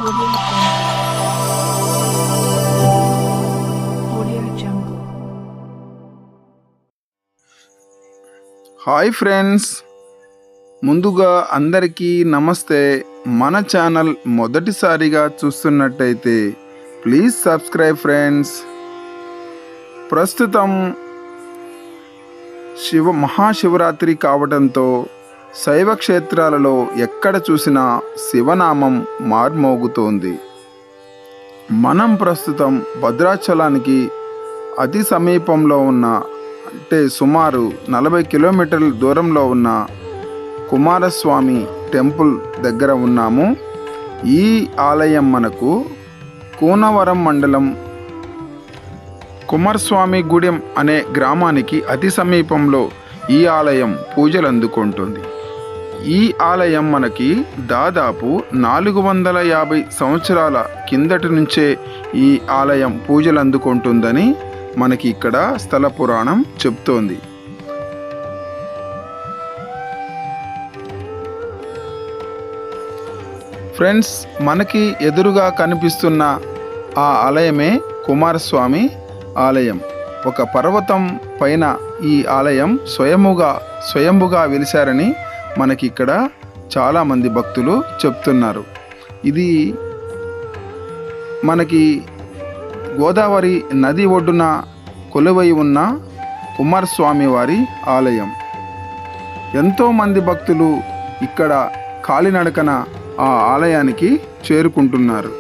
Audio Jungle. Hi friends, ముందుగా అందరికీ నమస్తే. మన ఛానల్ మొదటిసారిగా చూస్తున్నట్టయితే ప్లీజ్ సబ్స్క్రైబ్ ఫ్రెండ్స్. ప్రస్తుతం మహాశివరాత్రి కావడంతో శైవ క్షేత్రాలలో ఎక్కడ చూసినా శివనామం మార్మోగుతోంది. మనం ప్రస్తుతం భద్రాచలానికి అతి సమీపంలో ఉన్న, అంటే సుమారు 40 కిలోమీటర్ల దూరంలో ఉన్న కుమారస్వామి టెంపుల్ దగ్గర ఉన్నాము. ఈ ఆలయం మనకు కూనవరం మండలం కుమారస్వామి గూడెం అనే గ్రామానికి అతి సమీపంలో ఈ ఆలయం పూజలు అందుకుంటుంది. ఈ ఆలయం మనకి దాదాపు 450 సంవత్సరాల కిందటి నుంచే ఈ ఆలయం పూజలు అందుకుంటుందని మనకి ఇక్కడ స్థల పురాణం చెప్తోంది. ఫ్రెండ్స్, మనకి ఎదురుగా కనిపిస్తున్న ఆ ఆలయమే కుమారస్వామి ఆలయం. ఒక పర్వతం పైన ఈ ఆలయం స్వయంభుగా వెలిశారని మనకి ఇక్కడ చాలామంది భక్తులు చెప్తున్నారు. ఇది మనకి గోదావరి నది ఒడ్డున కొలువై ఉన్న కుమారస్వామి వారి ఆలయం. ఎంతోమంది భక్తులు ఇక్కడ కాలినడకన ఆ ఆలయానికి చేరుకుంటున్నారు.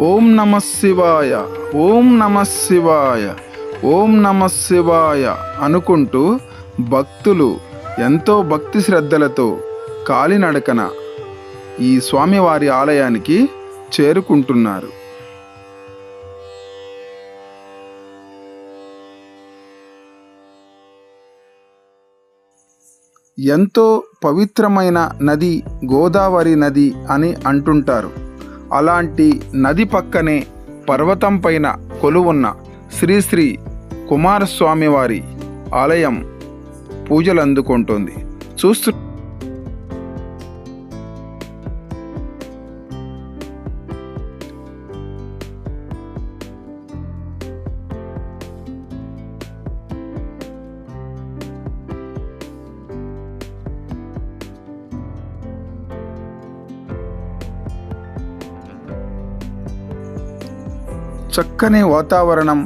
ఓం నమః శివాయ, ఓం నమః శివాయ, ఓం నమః శివాయ అనుకుంటూ భక్తులు ఎంతో భక్తి శ్రద్ధలతో కాలినడకన ఈ స్వామివారి ఆలయానికి చేరుకుంటున్నారు. ఎంతో పవిత్రమైన నది గోదావరి నది అని అంటుంటారు. అలాంటి నది పక్కనే పర్వతం పైన కొలువున్న శ్రీ శ్రీ కుమారస్వామి వారి ఆలయం పూజలు అందుకుంటుంది. చక్కని వాతావరణం,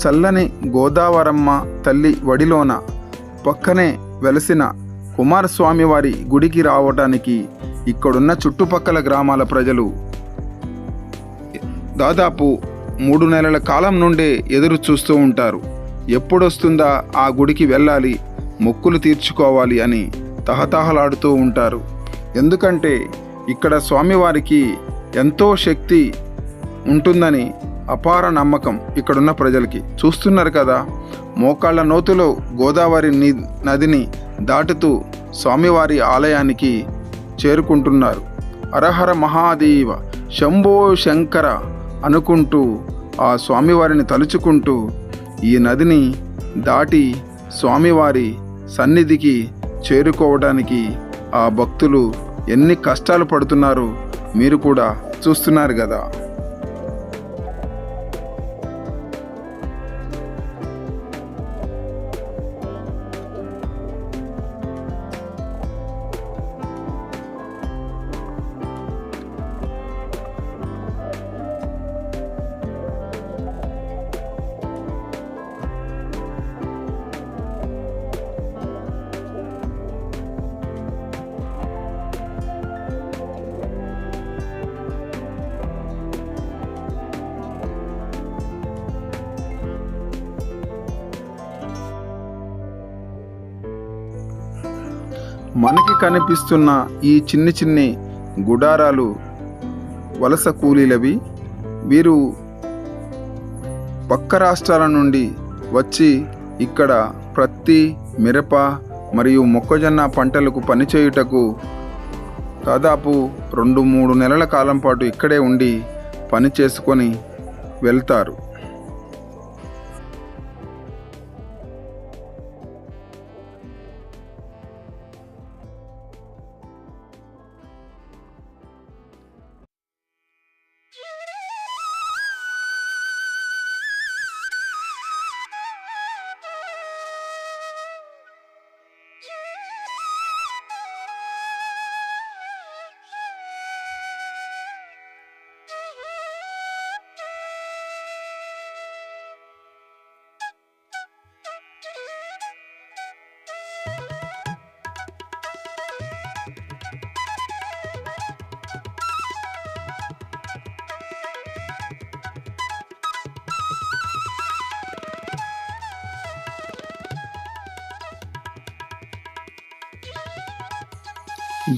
చల్లని గోదావరమ్మ తల్లి వడిలోన పక్కనే వెలసిన కుమారస్వామి వారి గుడికి రావడానికి ఇక్కడున్న చుట్టుపక్కల గ్రామాల ప్రజలు దాదాపు 3 నెలల కాలం నుండే ఎదురు చూస్తూ ఉంటారు. ఎప్పుడొస్తుందా ఆ గుడికి వెళ్ళాలి, మొక్కులు తీర్చుకోవాలి అని తహతహలాడుతూ ఉంటారు. ఎందుకంటే ఇక్కడ స్వామివారికి ఎంతో శక్తి ఉంటుందని అపార నమ్మకం ఇక్కడున్న ప్రజలకి. చూస్తున్నారు కదా, మోకాళ్ళ నోతులో గోదావరి నదిని దాటుతూ స్వామివారి ఆలయానికి చేరుకుంటున్నారు. హరహర మహాదేవ, శంభో శంకర అనుకుంటూ ఆ స్వామివారిని తలుచుకుంటూ ఈ నదిని దాటి స్వామివారి సన్నిధికి చేరుకోవడానికి ఆ భక్తులు ఎన్ని కష్టాలు పడుతున్నారో మీరు కూడా చూస్తున్నారు కదా. మనకి కనిపిస్తున్న ఈ చిన్ని గుడారాలు వలస కూలీలవి. వీరు పక్క రాష్ట్రాల నుండి వచ్చి ఇక్కడ ప్రత్తి, మిరప మరియు మొక్కజొన్న పంటలకు పనిచేయుటకు దాదాపు 2-3 నెలల కాలం పాటు ఇక్కడే ఉండి పని చేసుకొని వెళ్తారు.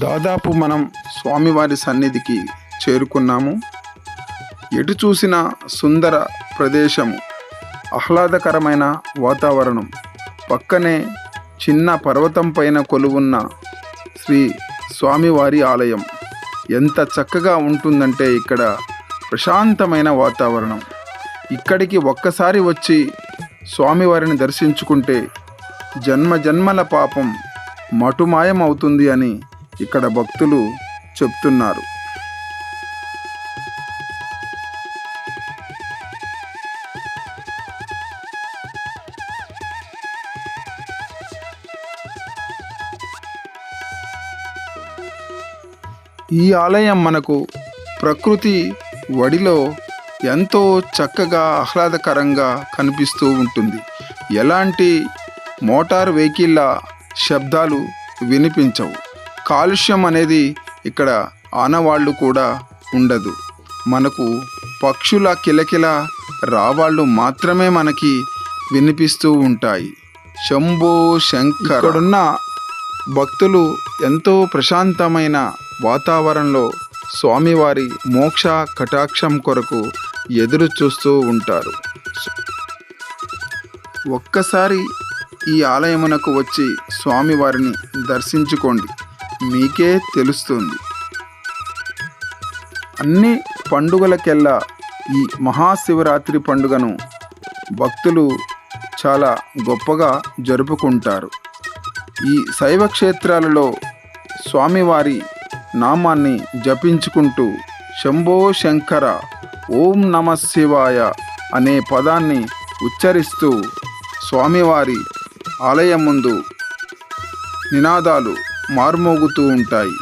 దాదాపు మనం స్వామివారి సన్నిధికి చేరుకున్నాము. ఎటు చూసిన సుందర ప్రదేశము, ఆహ్లాదకరమైన వాతావరణం, పక్కనే చిన్న పర్వతం పైన కొలువున్న శ్రీ స్వామివారి ఆలయం ఎంత చక్కగా ఉంటుందంటే ఇక్కడ ప్రశాంతమైన వాతావరణం. ఇక్కడికి ఒక్కసారి వచ్చి స్వామివారిని దర్శించుకుంటే జన్మ జన్మల పాపం మటుమాయం అవుతుంది అని ఇక్కడ భక్తులు చెప్తున్నారు. ఈ ఆలయం మనకు ప్రకృతి వడిలో ఎంతో చక్కగా ఆహ్లాదకరంగా కనిపిస్తూ ఉంటుంది. ఎలాంటి మోటార్ వెహికల్ల శబ్దాలు వినిపించవు. కాలుష్యం అనేది ఇక్కడ ఆనవాళ్ళు కూడా ఉండదు. మనకు పక్షుల కిలకిల రావాళ్ళు మాత్రమే మనకి వినిపిస్తూ ఉంటాయి. శంభో శంకర్. ఇక్కడున్న భక్తులు ఎంతో ప్రశాంతమైన వాతావరణంలో స్వామివారి మోక్ష కటాక్షం కొరకు ఎదురు చూస్తూ ఉంటారు. ఒక్కసారి ఈ ఆలయమునకు వచ్చి స్వామివారిని దర్శించుకోండి, మీకే తెలుస్తుంది. అన్ని పండుగలకెల్లా ఈ మహాశివరాత్రి పండుగను భక్తులు చాలా గొప్పగా జరుపుకుంటారు. ఈ శైవ క్షేత్రాలలో స్వామివారి నామాన్ని జపించుకుంటూ శంభో శంకర, ఓం నమ శివాయ అనే పదాన్ని ఉచ్చరిస్తూ స్వామివారి ఆలయం ముందు నినాదాలు మార్మోగుతూ ఉంటాయి.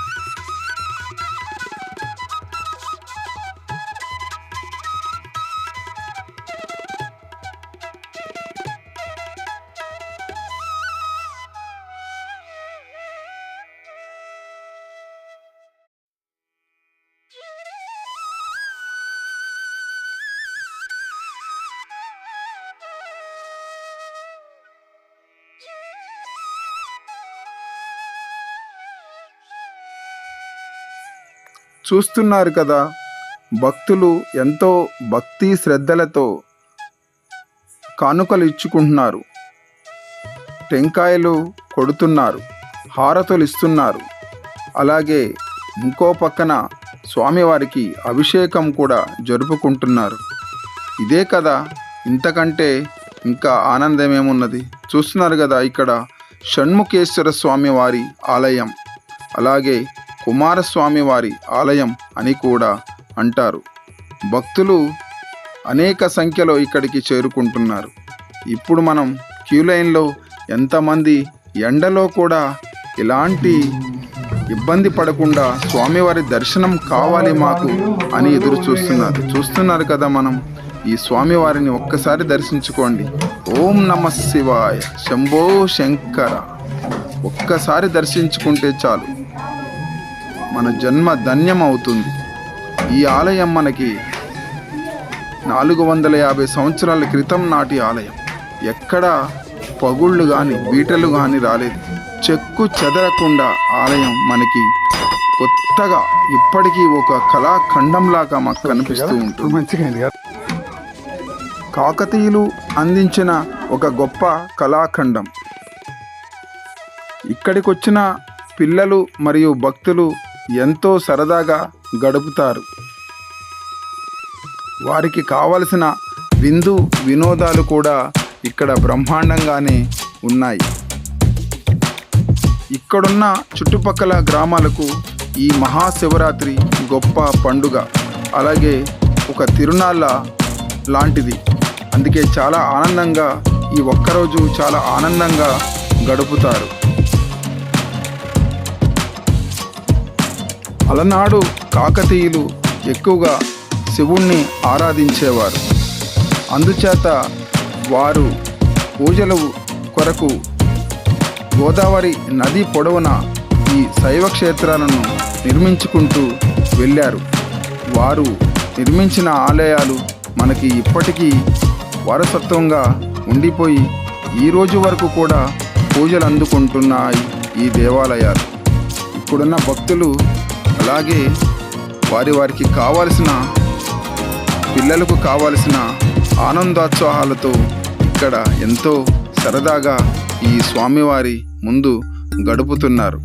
చూస్తున్నారు కదా, భక్తులు ఎంతో భక్తి శ్రద్ధలతో కానుకలు ఇచ్చుకుంటున్నారు, టెంకాయలు కొడుతున్నారు, హారతులు ఇస్తున్నారు. అలాగే ఇంకో పక్కన స్వామివారికి అభిషేకం కూడా జరుపుకుంటున్నారు. ఇదే కదా, ఇంతకంటే ఇంకా ఆనందం ఏమున్నది. చూస్తున్నారు కదా, ఇక్కడ షణ్ముఖేశ్వర స్వామివారి ఆలయం, అలాగే కుమారస్వామి వారి ఆలయం అని కూడా అంటారు. భక్తులు అనేక సంఖ్యలో ఇక్కడికి చేరుకుంటున్నారు. ఇప్పుడు మనం క్యూ లైన్లో ఎంతమంది ఎండలో కూడా ఎలాంటి ఇబ్బంది పడకుండా స్వామివారి దర్శనం కావాలి మాకు అని ఎదురు చూస్తున్నారు కదా. మనం ఈ స్వామివారిని ఒక్కసారి దర్శించుకోండి. ఓం నమ శివాయ, శంభో శంకర ఒక్కసారి దర్శించుకుంటే చాలు, మన జన్మ ధన్యం అవుతుంది. ఈ ఆలయం మనకి 450 సంవత్సరాల క్రితం నాటి ఆలయం. ఎక్కడ పగుళ్ళు కానీ బీటలు కానీ రాలేదు. చెక్కు చెదరకుండా ఆలయం మనకి కొత్తగా ఇప్పటికీ ఒక కళాఖండంలాగా మాకు కనిపిస్తూ ఉంటుంది. కాకతీయులు అందించిన ఒక గొప్ప కళాఖండం. ఇక్కడికి వచ్చిన పిల్లలు మరియు భక్తులు ఎంతో సరదాగా గడుపుతారు. వారికి కావలసిన విందు వినోదాలు కూడా ఇక్కడ బ్రహ్మాండంగానే ఉన్నాయి. ఇక్కడున్న చుట్టుపక్కల గ్రామాలకు ఈ మహాశివరాత్రి గొప్ప పండుగ, అలాగే ఒక తిరునాళ్ళ లాంటిది. అందుకే చాలా ఆనందంగా ఈ ఒక్కరోజు చాలా ఆనందంగా గడుపుతారు. అలనాడు కాకతీయులు ఎక్కువగా శివుణ్ణి ఆరాధించేవారు. అందుచేత వారు పూజల కొరకు గోదావరి నది పొడవున ఈ శైవ క్షేత్రాలను నిర్మించుకుంటూ వెళ్ళారు. వారు నిర్మించిన ఆలయాలు మనకి ఇప్పటికీ వారసత్వంగా ఉండిపోయి ఈ రోజు వరకు కూడా పూజలు అందుకుంటున్నాయి ఈ దేవాలయాలు. ఇప్పుడున్న భక్తులు అలాగే వారికి కావలసిన పిల్లలకు కావలసిన ఆనందోత్సాహాలతో ఇక్కడ ఎంతో సరదాగా ఈ స్వామివారి ముందు గడుపుతున్నారు.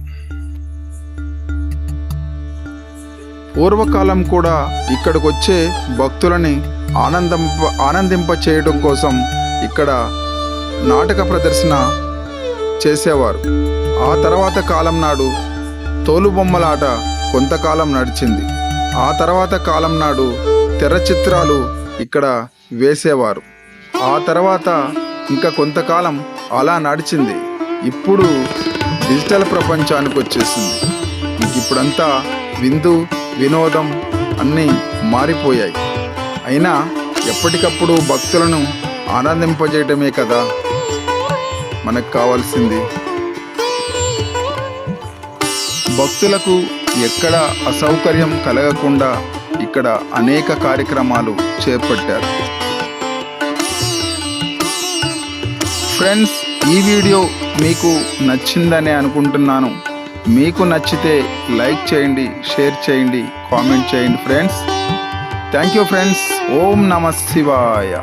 పూర్వకాలం కూడా ఇక్కడికి వచ్చే భక్తులని ఆనందింప చేయడం కోసం ఇక్కడ నాటక ప్రదర్శన చేసేవారు. ఆ తర్వాత కాలం నాడు తోలుబొమ్మలాట కొంతకాలం నడిచింది. ఆ తర్వాత కాలం నాడు తెర చిత్రాలు ఇక్కడ వేసేవారు. ఆ తర్వాత ఇంకా కొంతకాలం అలా నడిచింది. ఇప్పుడు డిజిటల్ ప్రపంచానికి వచ్చేసింది. ఇప్పుడంతా విందు వినోదం అన్నీ మారిపోయాయి. అయినా ఎప్పటికప్పుడు భక్తులను ఆనందింపజేయటమే కదా మనకు కావాల్సింది. భక్తులకు ఎక్కడ అసౌకర్యం కలగకుండా ఇక్కడ అనేక కార్యక్రమాలు చేపట్టారు. ఫ్రెండ్స్, ఈ వీడియో మీకు నచ్చిందని అనుకుంటున్నాను. మీకు నచ్చితే లైక్ చేయండి, షేర్ చేయండి, కామెంట్ చేయండి ఫ్రెండ్స్. Thank you friends. ఓం నమః శివాయ.